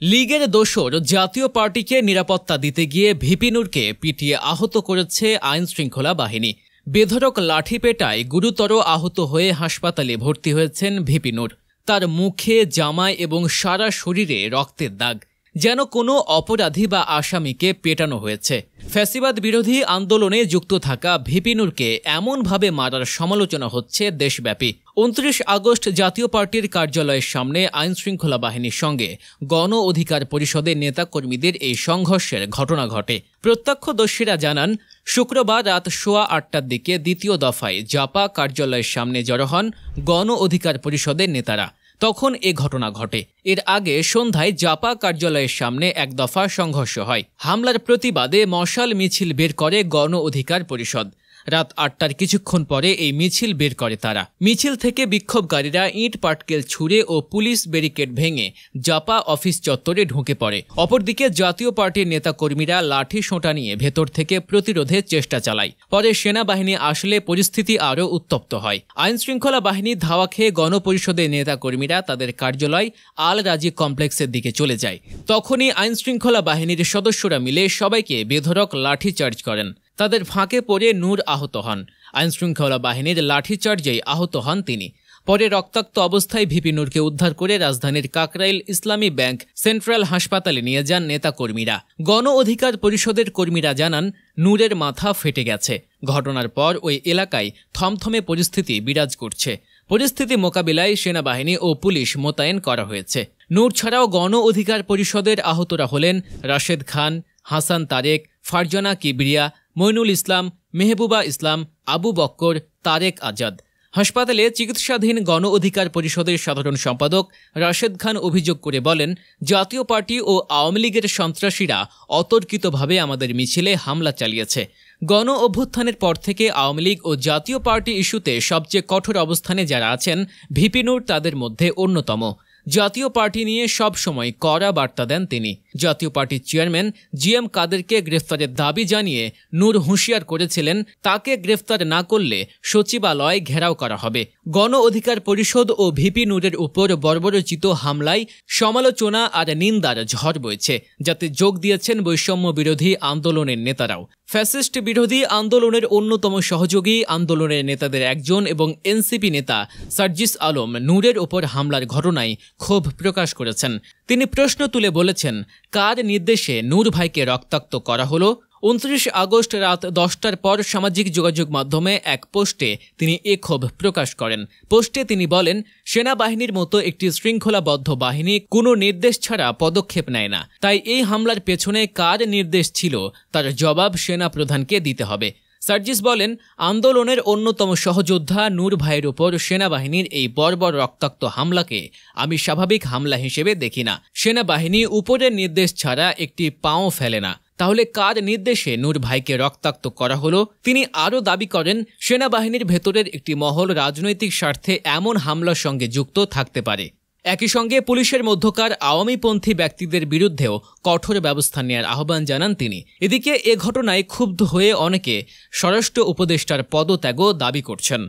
লীগের দোসর জাতীয় পার্টিকে নিরাপত্তা দিতে গিয়ে ভিপি নূরকে পিটিয়ে আহত করেছে আইন শৃঙ্খলা বাহিনী। বেধড়ক লাঠি পেটায় গুরুতর আহত হয়ে হাসপাতালে ভর্তি হয়েছেন ভিপি নূর। তার মুখে, জামায় এবং সারা শরীরে রক্তের দাগ, যেন কোনো অপরাধী বা আসামিকে পেটানো হয়েছে। ফ্যাসিবাদ বিরোধী আন্দোলনে যুক্ত থাকা ভিপি নূরকে এমনভাবে মারার সমালোচনা হচ্ছে দেশব্যাপী। 29 আগস্ট জাতীয় পার্টির কার্যালয়ের সামনে আইন শৃঙ্খলা বাহিনীর সঙ্গে গণ অধিকার পরিষদের নেতাকর্মীদের এই সংঘর্ষের ঘটনা ঘটে। প্রত্যক্ষদর্শীরা জানান, শুক্রবার রাত 8:15টার দিকে দ্বিতীয় দফায় জাপা কার্যালয়ের সামনে জড়ো হন গণ অধিকার পরিষদের নেতারা। তখন এ ঘটনা ঘটে। এর আগে সন্ধ্যায় জাপা কার্যালয়ের সামনে এক দফা সংঘর্ষ হয়। হামলার প্রতিবাদে মশাল মিছিল বের করে গণ অধিকার পরিষদ। রাত 8টার কিছুক্ষণ পরে এই মিছিল বের করে তারা। মিছিল থেকে বিক্ষোভকারীরা ইট পাটকেল ছুঁড়ে ও পুলিশ ব্যারিকেড ভেঙে জাপা অফিস চত্বরে ঢুকে পড়ে। অপরদিকে জাতীয় পার্টির নেতাকর্মীরা লাঠি সোঁটা নিয়ে ভেতর থেকে প্রতিরোধের চেষ্টা চালায়। পরে সেনাবাহিনী আসলে পরিস্থিতি আরও উত্তপ্ত হয়। আইন শৃঙ্খলা বাহিনীর ধাওয়া খেয়ে গণপরিষদের নেতাকর্মীরা তাদের কার্যালয় আল রাজি কমপ্লেক্সের দিকে চলে যায়। তখনই আইন শৃঙ্খলা বাহিনীর সদস্যরা মিলে সবাইকে বেধড়ক লাঠিচার্জ করেন। তাদের ফাঁকে পড়ে নূর আহত হন। আইন শৃঙ্খলা বাহিনীর লাঠিচার্জেই আহত হন তিনি। পরে রক্তাক্ত অবস্থায় ভিপি নূরকে উদ্ধার করে রাজধানীর কাকরাইল ইসলামী ব্যাংক সেন্ট্রাল হাসপাতালে নিয়ে যান নেতাকর্মীরা। গণ অধিকার পরিষদের কর্মীরা জানান, নূরের মাথা ফেটে গেছে। ঘটনার পর ওই এলাকায় থমথমে পরিস্থিতি বিরাজ করছে। পরিস্থিতি মোকাবিলায় সেনাবাহিনী ও পুলিশ মোতায়েন করা হয়েছে। নূর ছাড়াও গণ অধিকার পরিষদের আহতরা হলেন রাশেদ খান, হাসান তারেক, ফারজানা কিবরিয়া, মইনুল ইসলাম, মেহবুবা ইসলাম, আবু বক্কর, তারেক আজাদ। হাসপাতালে চিকিৎসাধীন গণ অধিকার পরিষদের সাধারণ সম্পাদক রাশেদ খান অভিযোগ করে বলেন, জাতীয় পার্টি ও আওয়ামী লীগের সন্ত্রাসীরা অতর্কিতভাবে আমাদের মিছিলে হামলা চালিয়েছে। গণ অভ্যুত্থানের পর থেকে আওয়ামী লীগ ও জাতীয় পার্টি ইস্যুতে সবচেয়ে কঠোর অবস্থানে যারা আছেন, ভিপি নূর তাদের মধ্যে অন্যতম। জাতীয় পার্টি নিয়ে সব সময় কড়া বার্তা দেন তিনি। জাতীয় পার্টির চেয়ারম্যান জিএম কাদেরকে গ্রেফতারের দাবি জানিয়ে নূর হুঁশিয়ার করেছিলেন, তাকে গ্রেফতার না করলে সচিবালয় ঘেরাও করা হবে। গণ অধিকার পরিষদ ও ভিপি নূরের উপর বর্বরোচিত হামলায় সমালোচনা আর নিন্দার ঝড় বইছে, যাতে যোগ দিয়েছেন বৈষম্য বিরোধী আন্দোলনের নেতারাও। ফ্যাসিস্ট বিরোধী আন্দোলনের অন্যতম সহযোগী আন্দোলনের নেতাদের একজন এবং এনসিপি নেতা সার্জিস আলম নূরের ওপর হামলার ঘটনায় ক্ষোভ প্রকাশ করেছেন। তিনি প্রশ্ন তুলে বলেছেন, কার নির্দেশে নূর ভাইকে রক্তাক্ত করা হলো? 29 আগস্ট রাত 10টার পর সামাজিক যোগাযোগ মাধ্যমে এক পোস্টে তিনি এ ক্ষোভ প্রকাশ করেন। পোস্টে তিনি বলেন, সেনাবাহিনীর মতো একটি শৃঙ্খলাবদ্ধ বাহিনী কোনো নির্দেশ ছাড়া পদক্ষেপ নেয় না। তাই এই হামলার পেছনে কার নির্দেশ ছিল তার জবাব সেনা প্রধানকে দিতে হবে। সার্জিস বলেন, আন্দোলনের অন্যতম সহযোদ্ধা নূর ভাইয়ের ওপর সেনাবাহিনীর এই বর্বর রক্তাক্ত হামলাকে আমি স্বাভাবিক হামলা হিসেবে দেখি না। সেনাবাহিনী উপরের নির্দেশ ছাড়া একটি পাও ফেলে না। তাহলে কার নির্দেশে নূর ভাইকে রক্তাক্ত করা হলো? তিনি আরও দাবি করেন, সেনাবাহিনীর ভেতরের একটি মহল রাজনৈতিক স্বার্থে এমন হামলার সঙ্গে যুক্ত থাকতে পারে। একই সঙ্গে পুলিশের মধ্যকার আওয়ামীপন্থী ব্যক্তিদের বিরুদ্ধেও কঠোর ব্যবস্থা নেওয়ার আহ্বান জানান তিনি। এদিকে এ ঘটনায় ক্ষুব্ধ হয়ে অনেকে স্বরাষ্ট্র উপদেষ্টার পদত্যাগও দাবি করছেন।